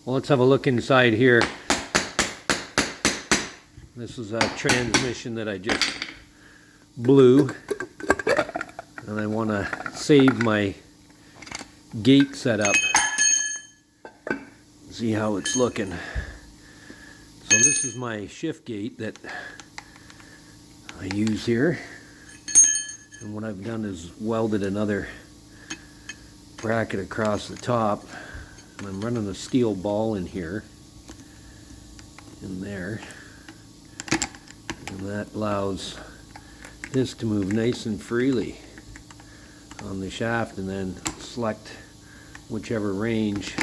Well, let's have a look inside here. This is a transmission that I just blew, and I want to save my gate setup. See how it's looking. So this is my shift gate that I use here, and what I've done is welded another bracket across the top, and I'm running a steel ball in here, in there, and that allows this to move nice and freely on the shaft, and then select whichever range,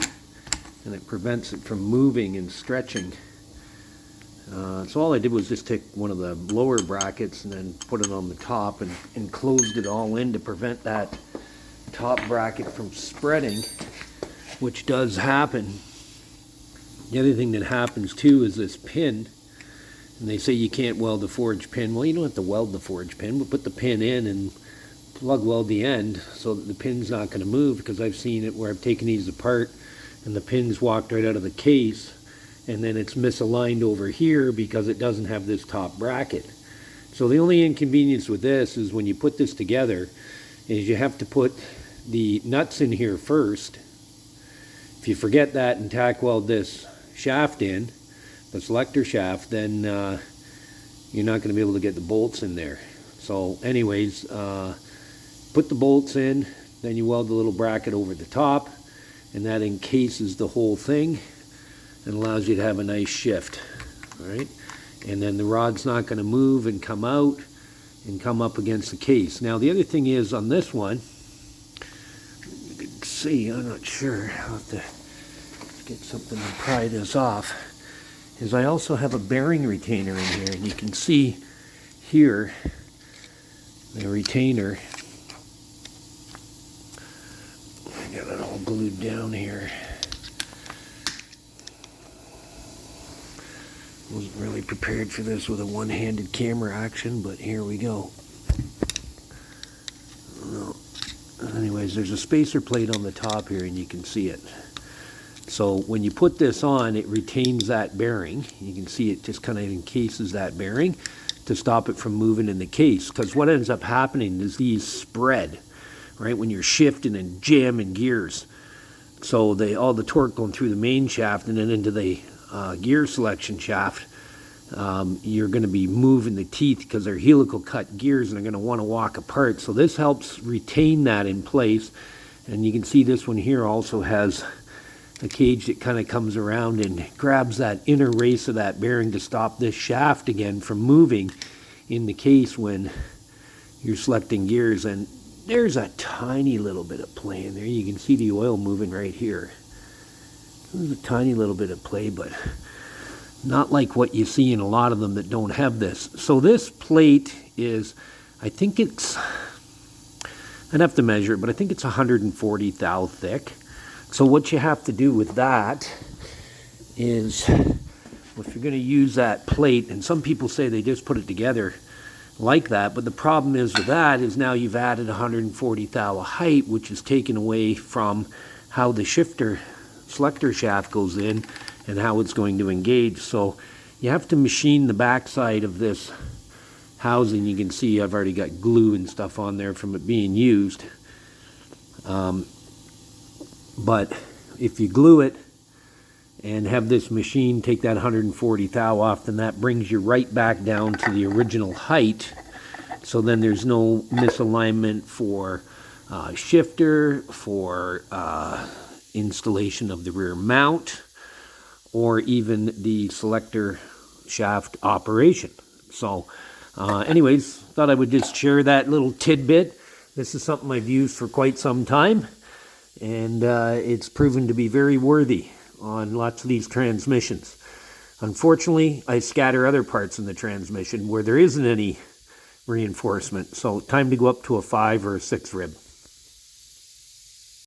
and it prevents it from moving and stretching. So all I did was just take one of the lower brackets and then put it on the top and closed it all in to prevent that top bracket from spreading, which does happen. The other thing that happens too is this pin, and they say you can't weld the forged pin. Well, you don't have to weld the forged pin, but put the pin in and plug weld the end so that the pin's not going to move, because I've seen it where I've taken these apart and the pin's walked right out of the case, and then it's misaligned over here because it doesn't have this top bracket. So the only inconvenience with this is when you put this together is you have to put the nuts in here first. If you forget that and tack weld this shaft in, the selector shaft, then you're not going to be able to get the bolts in there. So anyways, put the bolts in, then you weld the little bracket over the top, and that encases the whole thing and allows you to have a nice shift. All right, and then the rod's not going to move and come out and come up against the case. Now the other thing is on this one, you can see, I'm not sure, I'll have to get something to pry this off, is I also have a bearing retainer in here, and you can see here the retainer. I got it all glued down here. Wasn't really prepared for this with a one-handed camera action, but here we go. Well, anyways, there's a spacer plate on the top here, and you can see it. So when you put this on, it retains that bearing. You can see it just kind of encases that bearing to stop it from moving in the case, because what ends up happening is these spread, right, when you're shifting and jamming gears. So all the torque going through the main shaft and then into the gear selection shaft, you're going to be moving the teeth because they're helical cut gears and they're going to want to walk apart. So this helps retain that in place. And you can see this one here also has a cage that kind of comes around and grabs that inner race of that bearing to stop this shaft again from moving in the case when you're selecting gears. And there's a tiny little bit of play in there. You can see the oil moving right here. There's a tiny little bit of play, but not like what you see in a lot of them that don't have this. So this plate is, I think it's, I'd have to measure it, but I think it's 140 thou thick. So what you have to do with that is, well, if you're going to use that plate, and some people say they just put it together like that, but the problem is with that is now you've added 140 thou of height, which is taken away from how the selector shaft goes in and how it's going to engage. So you have to machine the backside of this housing. You can see I've already got glue and stuff on there from it being used. But if you glue it and have this machine take that 140 thou off, then that brings you right back down to the original height. So then there's no misalignment for shifter, for installation of the rear mount, or even the selector shaft operation. So anyways, thought I would just share that little tidbit. This is something I've used for quite some time, and it's proven to be very worthy on lots of these transmissions. Unfortunately, I scatter other parts in the transmission where there isn't any reinforcement, so time to go up to a 5 or a 6 rib.